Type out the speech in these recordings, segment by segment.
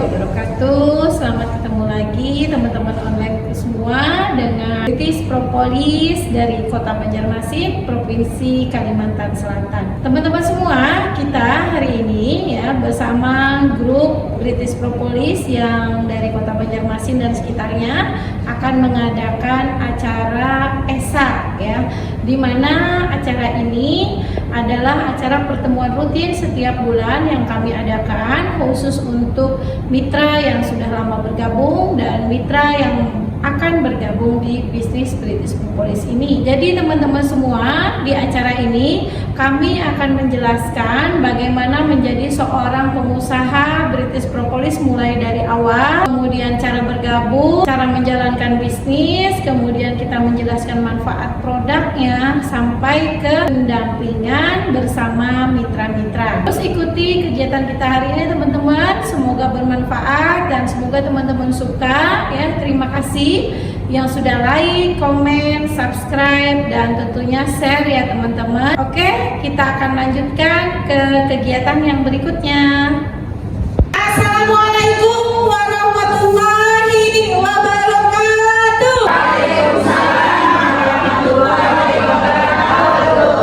wabarakatuh. Selamat ketemu lagi teman-teman online semua dengan British Propolis dari Kota Banjarmasin, Provinsi Kalimantan Selatan. Teman-teman semua, kita hari ini ya bersama grup British Propolis yang dari Kota Banjarmasin dan sekitarnya akan mengadakan acara ESA ya, di mana acara ini adalah acara pertemuan rutin setiap bulan yang kami adakan khusus untuk mitra yang sudah lama bergabung dan mitra yang akan bergabung di bisnis British Propolis ini. Jadi teman-teman semua, di acara ini kami akan menjelaskan bagaimana menjadi seorang pengusaha British Propolis mulai dari awal, kemudian cara bergabung, cara menjalankan bisnis, kemudian kita menjelaskan manfaat produknya sampai ke pendampingan bersama mitra-mitra. Terus ikuti kegiatan kita hari ini teman-teman, semoga bermanfaat dan semoga teman-teman suka ya. Terima kasih yang sudah like, komen, subscribe, dan tentunya share ya teman-teman. Oke, kita akan lanjutkan ke kegiatan yang berikutnya. Assalamualaikum warahmatullahi wabarakatuh. Waalaikumsalam warahmatullahi wabarakatuh.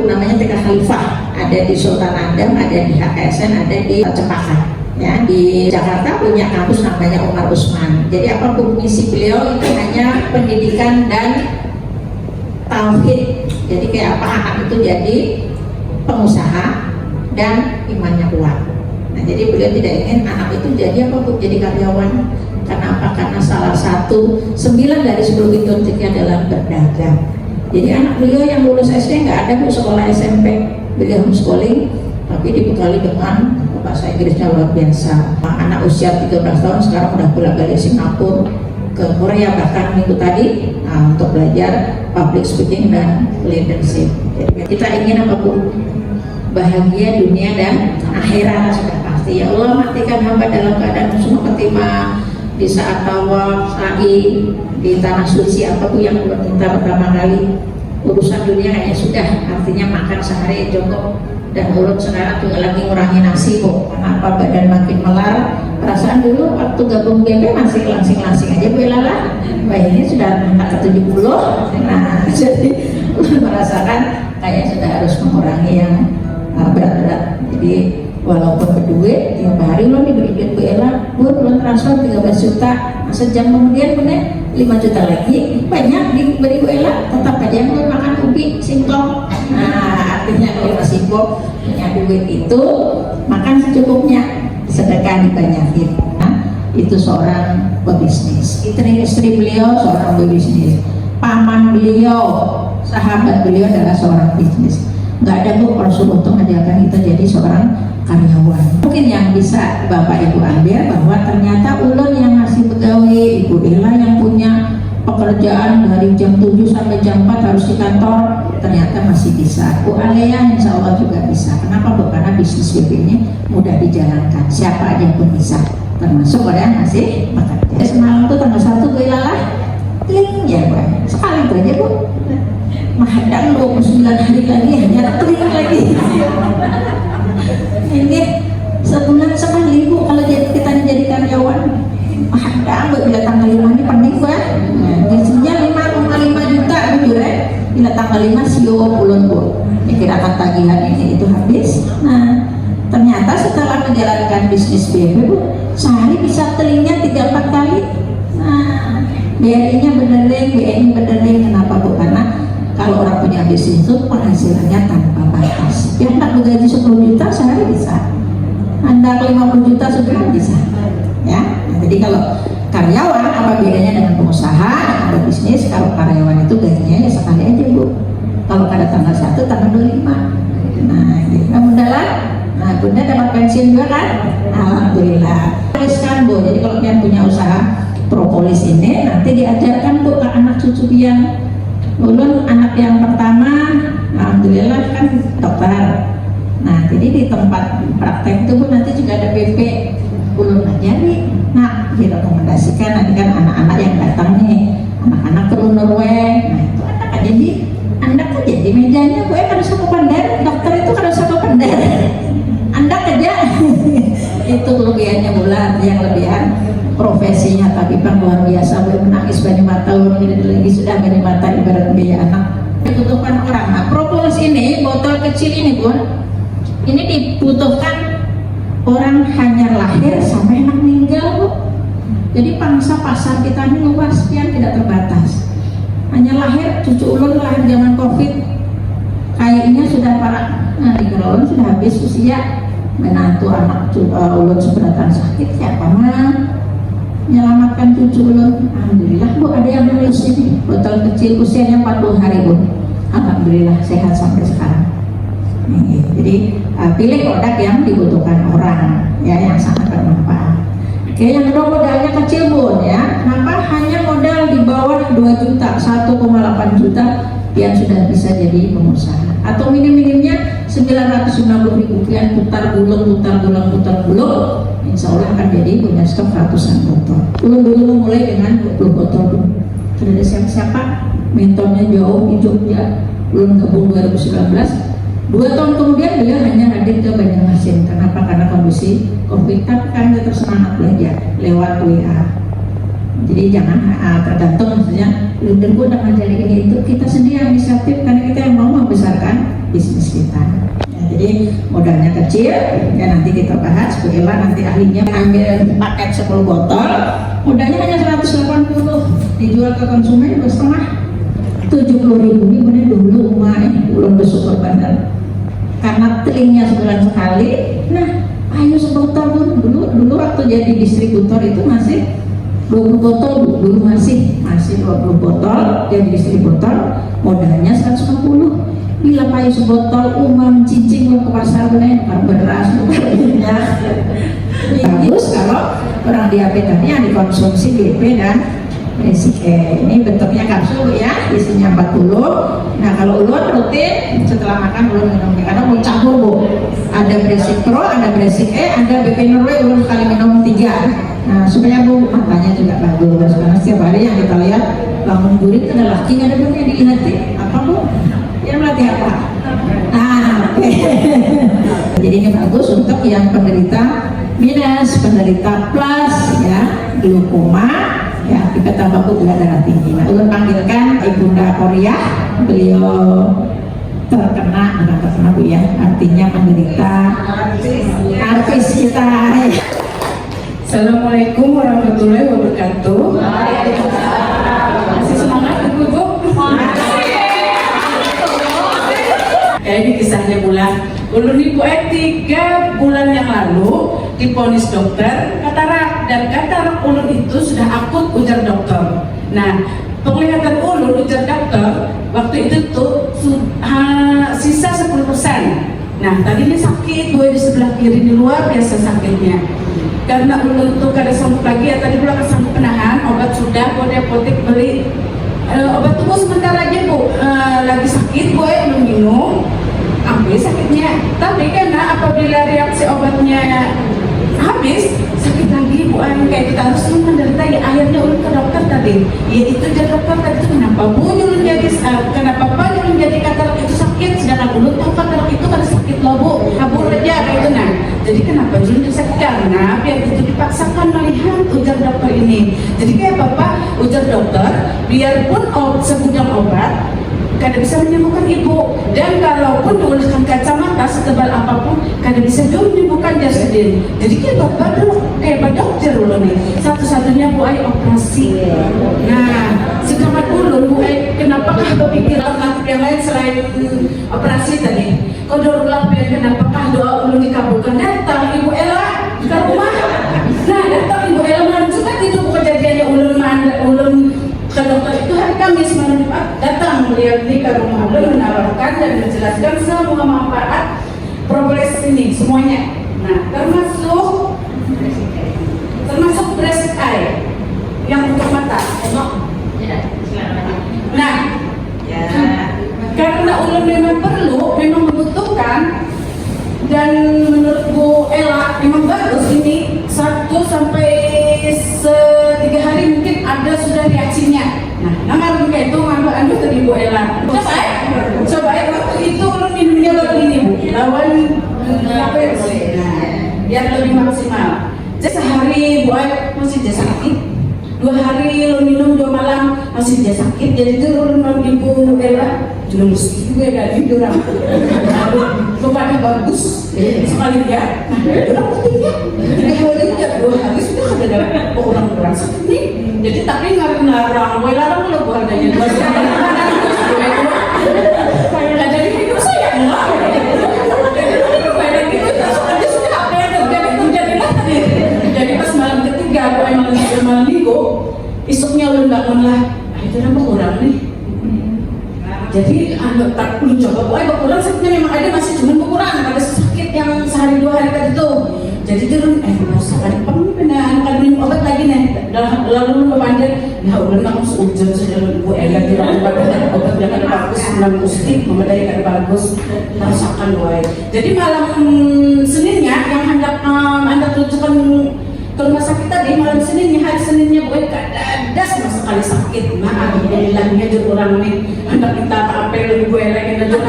Namanya TK Khalifah, ada di Sultan Adam, ada di HKSN, ada di Cempaka. Ya, di Jakarta punya kampus namanya Umar Usman. Jadi apa misi beliau itu hanya pendidikan dan tauhid. Jadi kayak apa anak itu jadi pengusaha dan imannya kuat. Nah, jadi beliau tidak ingin anak itu jadi apa, jadi karyawan. Karena apa? Karena salah satu 9 dari 10 itu adalah berdagang. Jadi anak beliau yang lulus SD nggak ada bu sekolah SMP, beliau homeschooling, tapi dibekali dengan bahasa Inggrisnya luar biasa. Anak usia 13 tahun sekarang udah bolak-balik Singapura, ke Korea bahkan minggu tadi untuk belajar public speaking dan leadership. Jadi kita ingin apa bu? Bahagia dunia dan akhirat sudah pasti. Ya Allah, matikan hamba dalam keadaan husnul khotimah di saat tawaf, sa'i di tanah suci. Apa tuh yang kita pertama kali? Urusan dunia kayaknya sudah, artinya makan sehari cukup dan mulut sekarang juga lagi ngurangi nasi kok. Kenapa badan makin melar? Perasaan dulu waktu gabung BP masih langsing-langsing aja Bu Lala. Wah ini sudah angka ke 70. Nah jadi merasakan kayaknya sudah harus mengurangi yang berat-berat. Jadi walaupun berduit, tiap hari lo diberi duit Bu Ella, Bu belum transfer 13 juta, sejam kemudian bener 5 juta lagi, banyak diberi Bu Ella, tetap aja mau makan ubi singkong. Nah artinya kalau masih punya duit itu makan secukupnya, sedekah dibanyakin. Nah, itu seorang pebisnis. Istri beliau seorang pebisnis, paman beliau, sahabat beliau adalah seorang bisnis. Nggak ada bu kalau untung ajarkan kita jadi seorang karyawan. Mungkin yang bisa Bapak Ibu ambil bahwa ternyata ulun yang masih pegawai, Ibu Ella yang punya pekerjaan dari jam 7 sampai jam 4 harus di kantor, ternyata masih bisa. Bu Alea insya Allah juga bisa. Kenapa bu? Karena bisnis BP ini mudah dijalankan, siapa aja pun bisa, termasuk orang yang masih bekerja. Semalam tuh tanggal 1 Bu Ella lah kling ya bu, sekali itu aja bu, menghadang 29 hari lagi hanya kling lagi. Ini sebulan sekali bu kalau kita jadi karyawan. Menghadang bila tanggal 5 ini pening bu ya, gajinya 5,5 juta bu ya. Bila tanggal 5 sio ulun bu, dikirakan tagihan ini itu habis. Nah ternyata setelah menjalankan bisnis BP bu, sehari bisa kelingnya 3-4 kali. Nah BRI-nya benerin, BNI benerin. Kenapa bu? Karena kalau orang punya bisnis itu penghasilannya tanpa batas. Yang tak bergaji 10 juta sehari bisa, Anda 50 juta sebulan bisa. Ya, nah, jadi kalau karyawan apa bedanya dengan pengusaha yang ada bisnis? Kalau karyawan itu gajinya ya sekali aja bu. Kalau pada tanggal 1, tanggal 25. Nah, gitu. Mudah-mudahan. Nah, bunda dapat pensiun juga kan? Alhamdulillah. Tuliskan bu. Jadi kalau kalian punya usaha propolis ini, nanti diajarkan bu ke anak cucu pian. Ulun anak yang pertama, alhamdulillah kan dokter. Nah, jadi di tempat praktek itu pun nanti juga ada BP. Ulun ajari, nah direkomendasikan nanti kan anak-anak yang datang nih, anak-anak perlu Norway. Nah itu anak jadi anak tuh jadi mejanya gue harus ke pandai dokter itu yang lebihan profesinya, tapi kan luar biasa, boleh menangis banyak mata, ini lagi sudah banyak mata ibarat biaya anak dibutuhkan orang. Nah, propolis ini, botol kecil ini Bun, ini dibutuhkan orang hanya lahir sampai anak meninggal Bu. Jadi pangsa pasar kita ini luas, sekian tidak terbatas. Hanya lahir, cucu ulun lahir zaman COVID, kayaknya sudah para ulun sudah habis usia, menantu anak ulun seberatan sakit, siapa mah menyelamatkan cucu ulun. Alhamdulillah Bu, ada yang lulus ini, botol kecil usianya 40 hari Bu. Alhamdulillah sehat sampai sekarang. Jadi pilih produk yang dibutuhkan orang, ya, yang sangat bermanfaat. Oke, yang kedua modalnya kecil Bun, ya. Kenapa? Hanya modal di bawah 2 juta, 1,8 juta yang sudah bisa jadi pengusaha. Atau minim-minimnya 990.000 pian, putar gulung, insya Allah akan jadi punya stok ratusan botol. Dulu mulai dengan 20 botol Bun. Sudah ada siapa-siapa, mentornya jauh di Jogja, belum gabung 2019. 2 tahun kemudian beliau hanya hadir ke Banjarmasin. Kenapa? Karena kondisi COVID, tapi kan dia tersemangat belajar lewat WA. Jadi jangan tergantung, maksudnya dan gue udah ngajari ini itu, kita sendiri yang inisiatif karena kita yang mau membesarkan bisnis kita. Ya, jadi modalnya kecil, ya nanti kita bahas. Bu Ella nanti ahlinya ambil paket 10 botol, modalnya hanya 180, dijual ke konsumen 2,5, 70.000. Ini bener dulu belum bersyukur bener karena telingnya sebulan sekali. Nah, ayo sebotol dulu waktu jadi distributor itu masih 20 botol dulu, masih 20 botol jadi distributor, modalnya 150. Bila payu sebotol umam cicing ke pasar beras minyak. Bagus kalau orang diabetes yang dikonsumsi GP dan Basic E. Ini bentuknya kapsul ya, isinya 40. Nah, kalau ulun rutin setelah makan ulun minum, karena ulun campur Bu. Ada Basic Pro, ada Basic E, ada BP Norway, ulun kali minum 3. Nah, supaya Bu matanya juga bagus, karena setiap hari yang kita lihat bangun guring ada laki, ada Bu yang dilihat apa Bu? Yang melatih apa? Oke. Jadi ini bagus untuk yang penderita minus, penderita plus, ya, glaukoma, ya, kita tambah gula darah tinggi. Nah, ulun panggilkan Ibunda Korea, beliau terkena, bukan terkena Bu ya, artinya penderita artis kita. Assalamualaikum warahmatullahi wabarakatuh. Masih semangat Ibu-ibu? Ini kisahnya ulun ibu 3 bulan yang lalu diponis dokter katarak, dan katarak ulun itu sudah akut, ujar dokter. Nah, penglihatan ulun, ujar dokter, waktu itu tuh sisa 10%. Nah, tadinya sakit Bu di sebelah kiri, ini luar biasa sakitnya. Karena ulun tuh kada sanggup lagi ya, tadi bulan sanggup menahan, obat sudah, Bu di apotek beli obat tunggu sebentar aja Bu, lagi sakit Bu belum minum, ambil sakitnya. Tapi karena apabila reaksi obatnya habis, sakit lagi Bu, kayak kita harus menderita ya. Akhirnya ulun ke dokter tadi, ya itu jadi dokter tadi itu kenapa Bu nyulun jadi kenapa Pak nyulun jadi katarak itu sakit, sedangkan ulun tahu katarak itu kan sakit loh Bu, kabur aja kayak itu. Nah, jadi kenapa nyulun jadi sakit? Karena biar itu dipaksakan melihat, ujar dokter ini. Jadi kayak Bapak, ujar dokter, biarpun segudang obat kada bisa menyembuhkan ibu, dan kalaupun digunakan kacamata setebal apapun kada bisa juga menyembuhkan jar sendiri. Jadi kayak bapak dokter ulun nih, satu-satunya Bu operasi. Nah, sedangkan ulun Bu kenapa berpikir alternatif yang lain selain operasi tadi? Kodor ulang kenapa doa ulun dikabulkan? Datang Ibu Ella ke rumah. Nah, datang Ibu Ella juga itu kejadiannya ulun ke dokter itu hari Kamis malam Jumat, datang beliau ini ke rumah ulun menawarkan dan menjelaskan semua manfaat propolis ini semuanya. Nah, termasuk breast eye yang untuk mata. Nah, karena ulun memang perlu, memang membutuhkan, dan menurut Bu Ella memang bagus ini 1 sampai 3 hari mungkin ada sudah reaksinya. Nah, namanya kayak itu manfaat tadi Bu Ella. Coba waktu itu ulun minumnya lawan ini Bu, lawan apa ya? Nah, biar lebih maksimal. Jadi sehari hari Bu Ai masih dia sakit, 2 hari lo minum 2 malam masih dia sakit, jadi itu ulun Ibu Ella juga mesti gue gak tidur kepada bagus sekali dia. Nah, orang ketiga 2 hari sudah ada orang sakit nih, jadi tapi ngarang gue larang lo harganya 2 nah, jadi hidup saya enggak jadi pas malam ketiga aku emang malam minggu isuknya ulun bangun lah itu nama kurang nih. Jadi tak perlu coba berkurang sakitnya memang ada, masih cuma berkurang, ada sakit yang sehari 2 hari tadi itu. Jadi turun masa kali pernah kan minum obat lagi nih, lalu berpanjang ya udah aku seujar saja Bu Ella tidak obat obat jangan bagus menang mustik memadai kan bagus rasakan wae. Jadi malam Seninnya yang hendak anda tunjukkan ke rumah sakit tadi, malam Seninnya, hari Seninnya Bu Ella dadas sama sekali sakit. Nah alhamdulillahnya jadi orang nih hendak kita apel Bu Ella yang ada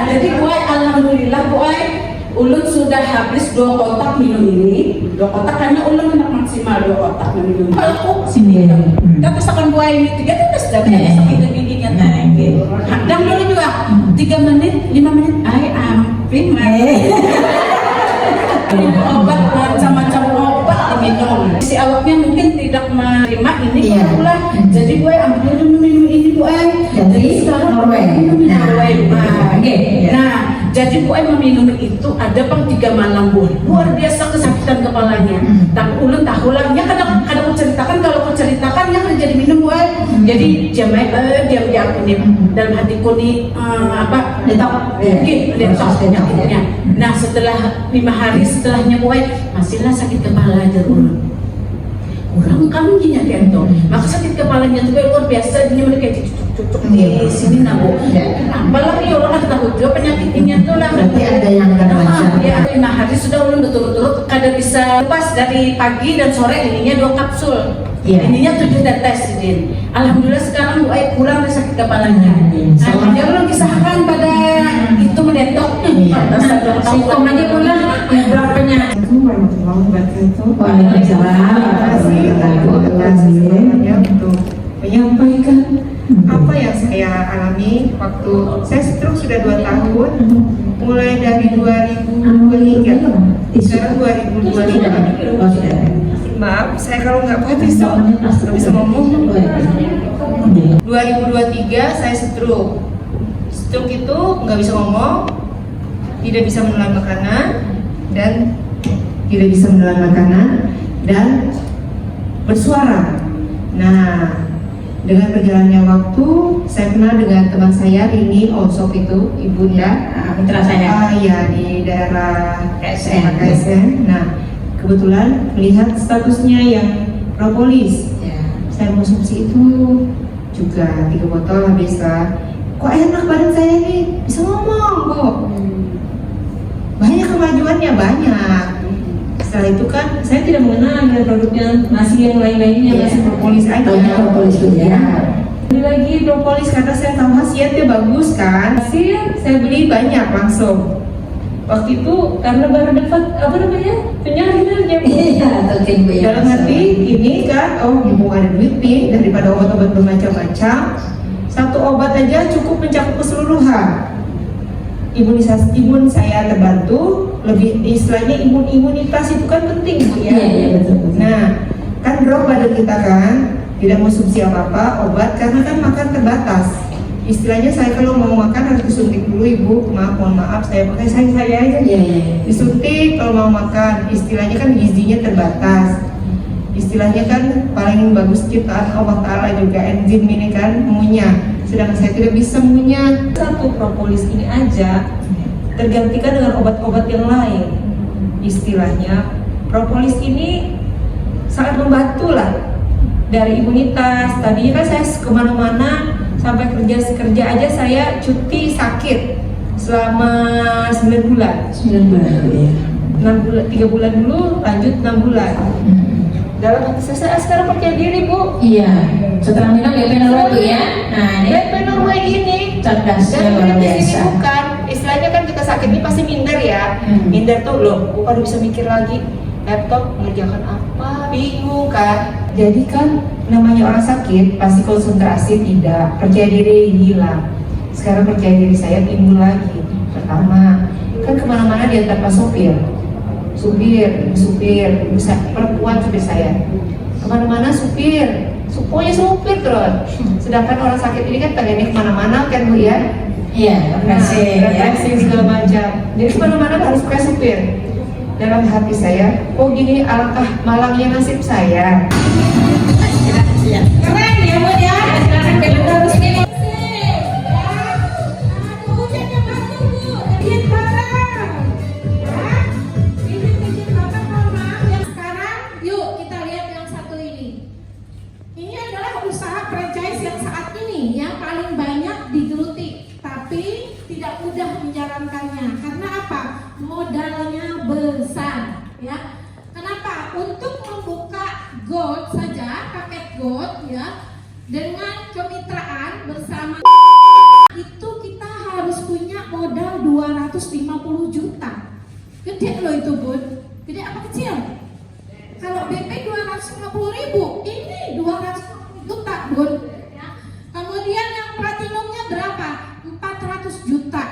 jadi Bu Ai alhamdulillah Bu Ai ulun sudah habis 2 kotak minum ini, 2 kotak karena ulun hendak maksimal 2 kotak minum. Kalau sini, tapi misalkan Bu Ai ini 3 terus dah sakit giginya. Hadang dulu juga 3 menit, 5 menit, Ai ampin obat macam-macam obat diminum. Si awaknya mungkin tidak menerima ini pula. Jadi Bu Ai ambil dulu minum ini Bu Ai. Jadi sekarang minum Norway. Nah, jadi Bu Ai meminum itu ada 3 malam Bu. Luar biasa kesakitan kepalanya. Tapi ulun tahu lah, ya kadang aku ceritakan, kalau aku ceritakan ya jadi minum Bu Ai. Jadi diam ini dalam hatiku nih apa? Detox penyakitnya. Nah, setelah 5 hari setelahnya Bu Ai masihlah sakit kepala aja ulun. Kurang kamjinya kento. Maka sakit kepalanya juga luar biasa, dia mereka cucuk di sini nabu. Apalagi orang ada tahu juga penyakit ini tuh lah. Berarti ada yang kena macam. Ya, 5 hari sudah ulun betul-betul kada bisa lepas dari pagi dan sore ininya 2 kapsul. Ininya 7 tetes ini. Alhamdulillah sekarang Bu Ai kurang dari sakit kepalanya. Nah, dia belum kisahkan pada itu mendetok. Simptom aja pula berapanya. Untuk menyampaikan apa yang saya alami waktu saya stroke sudah 2 tahun, mulai dari 2023 sekarang 2025. Maaf, saya kalau nggak kuat besok nggak bisa ngomong. 2023 saya stroke itu nggak bisa ngomong, tidak bisa menelan makanan dan bersuara. Nah, dengan berjalannya waktu, saya kenal dengan teman saya Rini Osok itu, ibunda mitra saya. Ya di daerah KSN. Nah, kebetulan melihat statusnya yang propolis. Saya konsumsi itu juga 3 botol habis lah. Kok enak badan saya nih, bisa ngomong kok. Banyak kemajuannya, banyak. Setelah itu kan saya tidak mengenal dengan produknya, masih yang lain-lainnya, masih propolis aja. Propolis itu ya. Beli lagi propolis karena saya tahu khasiatnya bagus kan. Hasil saya beli banyak langsung. Waktu itu karena baru dapat apa namanya penyakitnya. Dalam hati ini kan, mau ada duit nih daripada obat-obat bermacam-macam. 1 obat aja cukup mencakup keseluruhan. Imun saya terbantu, lebih istilahnya imunitas itu kan penting Bu ya. Betul. Nah, kan drop badan kita kan tidak konsumsi apa-apa obat karena kan makan terbatas. Istilahnya saya kalau mau makan harus disuntik dulu Ibu. Mohon maaf saya pakai saya aja. Disuntik kalau mau makan. Istilahnya kan gizinya terbatas. Istilahnya kan paling bagus ciptaan Allah Ta'ala juga enzim ini kan mengunyah. Sedangkan saya tidak bisa mengunyah. 1 propolis ini aja tergantikan dengan obat-obat yang lain. Istilahnya propolis ini sangat membantu lah dari imunitas. Tadinya kan saya kemana-mana sampai kerja aja saya cuti sakit selama 9 bulan. 9 bulan ya. 6 bulan, 3 bulan dulu lanjut 6 bulan. Dalam hati saya sekarang percaya diri Bu. Iya. Setelah minum ya Norway ya. Nah ini Norway ini cerdasnya luar biasa. bukan istilahnya kan kita sakit ini pasti minder ya. Minder tuh loh, bukan bisa mikir lagi laptop mengerjakan apa, bingung kan. Jadi kan namanya orang sakit pasti konsentrasi tidak, percaya diri hilang. Sekarang percaya diri saya timbul lagi. Pertama, kan kemana-mana diantar Pak supir, bisa perempuan supir saya. Kemana-mana supir, pokoknya supir terus. Sedangkan orang sakit ini kan pengennya kemana-mana kan Bu ya? Iya, refreshing segala macam. Jadi kemana-mana harus pakai supir. Dalam hati saya, oh gini alangkah malangnya nasib saya. Keren ya Bu ya. Harus ini. Sekarang yuk kita lihat yang satu ini. Ini adalah usaha franchise yang saat ini yang paling banyak digeluti, tapi tidak mudah menjalankannya. Karena apa? Modalnya besar, ya. Kenapa? Untuk membuka Gold saja, paket Gold, ya, dengan kemitraan bersama itu kita harus punya modal 250 juta. Gede loh itu Bun. Gede apa kecil? Kalau BP 250.000, ini 250 juta Bun. Ya. Kemudian yang platinumnya berapa? 400 juta.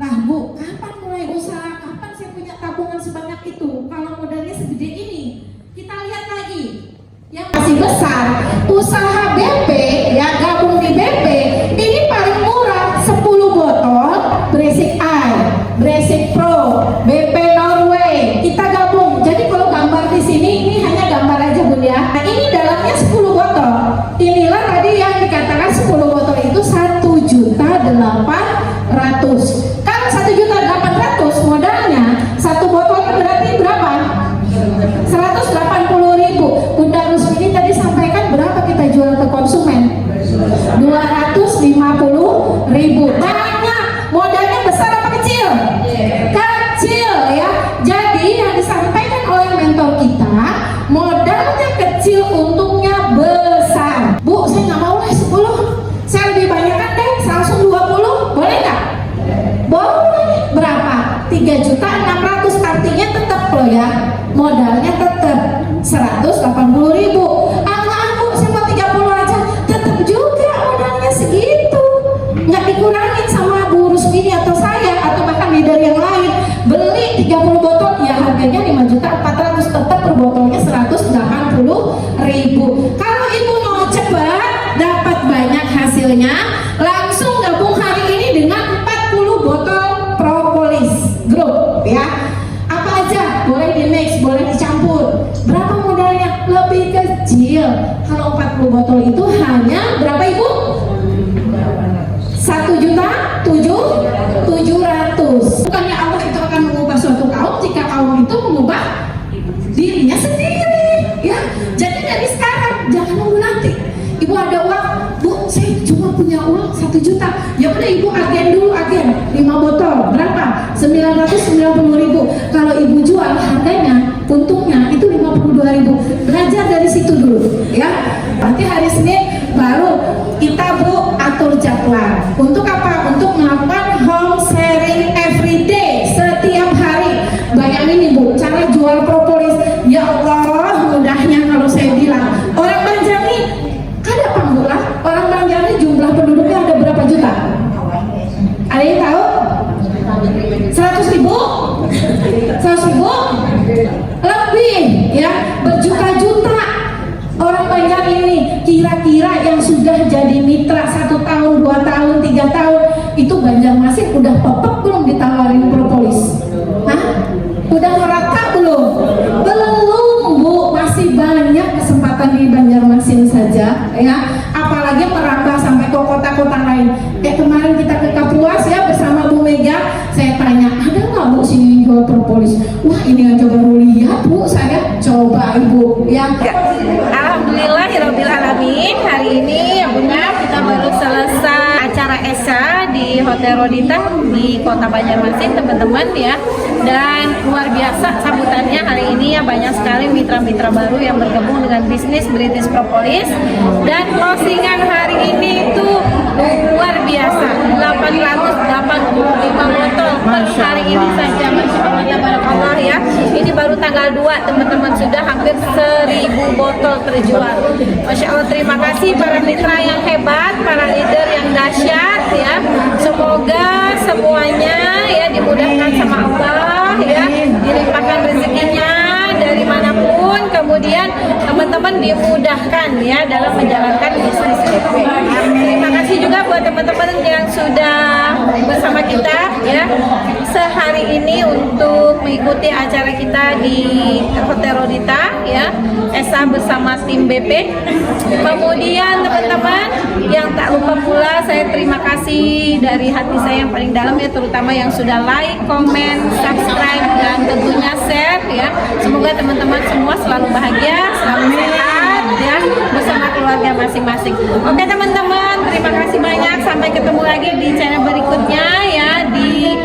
Lah Bu, kapan mulai usaha? Kapan saya punya tabungan sebanyak itu? Kalau modalnya segede ini, kita lihat lagi. Yang masih besar, usaha BP, ya gabung di BP, ini paling murah 10 botol Basic Eye, Basic Pro, BP Norway, kita gabung. Jadi kalau gambar di sini, ini hanya gambar aja Bun ya. Nah ini dalamnya 10 botol. Inilah tadi yang dikatakan 10 botol itu 1.800.000. Kalau 1.800.000 modalnya, satu botolnya berarti berapa? 180.000. Bunda Rusmini tadi sampaikan berapa kita jual ke konsumen? 250.000. Banyak. Modalnya besar apa kecil? Kecil ya. Jadi yang disampaikan oleh mentor kita, modalnya kecil, untungnya besar. Bu, saya nggak mau lah 10. Saya lebih banyak kan deh, langsung 20. Boleh nggak? Boleh. Berapa? 3.600.000. Artinya tetap loh ya. Modalnya tetap 180.000. Bu, saya mau 30 aja. Tetap juga modalnya segitu. Nggak dikurangin sama Bu Rusmini atau saya atau bahkan leader yang lain. Beli 30 botol ya harganya 5.400.000, tetap per botolnya 180.000. Kalau Ibu mau cepat dapat banyak hasilnya, langsung gabung hari ini dengan 40 botol propolis group ya. Apa aja boleh di mix, boleh dicampur. Berapa modalnya? Lebih kecil. Kalau 40 botol itu hanya berapa Ibu? 1.700.000. Bukannya Allah itu akan mengubah suatu kaum jika kaum itu mengubah dirinya sendiri ya. Jadi dari sekarang jangan nunggu nanti. Ibu ada uang, Bu, saya cuma punya uang 1 juta. Ya udah Ibu agen dulu, agen 5 botol berapa? 990.000. Kalau Ibu jual harganya, untungnya itu 52.000. Belajar dari situ dulu ya. Nanti hari Senin baru kita Bu atur jadwal. Untuk apa? Untuk melakukan home sharing everyday, setiap hari. Bayangin Ibu, cara jual propolis. Ya Allah, mudahnya kalau saya bilang. Orang Banjarni, kada panggulah. Orang Banjarni jumlah penduduknya ada berapa juta? Ada yang tahu? 100.000? 100.000? Lebih ya, berjuta-juta. Orang Banjar ini kira-kira yang sudah jadi mitra 1 tahun, 2 tahun, 3 tahun itu Banjarmasin udah pepek belum ditawarin propolis? Hah? Udah merata belum? Belum Bu, masih banyak kesempatan di Banjarmasin saja ya. Apalagi merambah sampai ke kota-kota lain. Kemarin kita ke Kapuas ya bersama Bu Mega, saya tanya ada nggak Bu sini yang jual propolis? Wah ini aja baru lihat Bu, saya coba Ibu ya. Alhamdulillahirobbilalamin. Hari ini ya Bunda, kita baru selesai acara ESA di Hotel Rodita di Kota Banjarmasin teman-teman ya. Dan luar biasa sambutannya hari ini ya, banyak sekali mitra-mitra baru yang bergabung dengan bisnis British Propolis. Dan closingan hari ini itu luar biasa, 885 tanggal 2 teman-teman sudah hampir 1000 botol terjual. Masya Allah, terima kasih para mitra yang hebat, para leader yang dahsyat ya. Semoga semuanya ya dimudahkan sama Allah ya, dilimpahkan rezekinya dari manapun, kemudian teman-teman dimudahkan ya dalam menjalankan bisnis PP. Terima kasih juga buat teman-teman yang sudah bersama kita ya sehari ini untuk mengikuti acara kita di Hotel Rodita ya, Esa bersama tim BP. Kemudian teman-teman yang tak lupa pula saya terima kasih dari hati saya yang paling dalam ya, terutama yang sudah like, komen, subscribe dan tentunya share ya. Semoga teman-teman semua selalu bahagia, selalu sehat ya bersama keluarga masing-masing. Oke teman-teman, terima kasih banyak, sampai ketemu lagi di channel berikutnya ya, di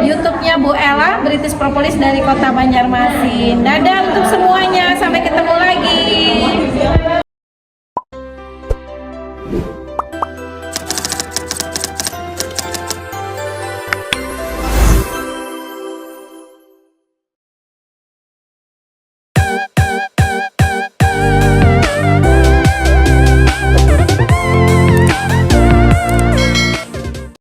YouTube-nya Bu Ella British Propolis dari Kota Banjarmasin. Dadah untuk semuanya, sampai ketemu lagi.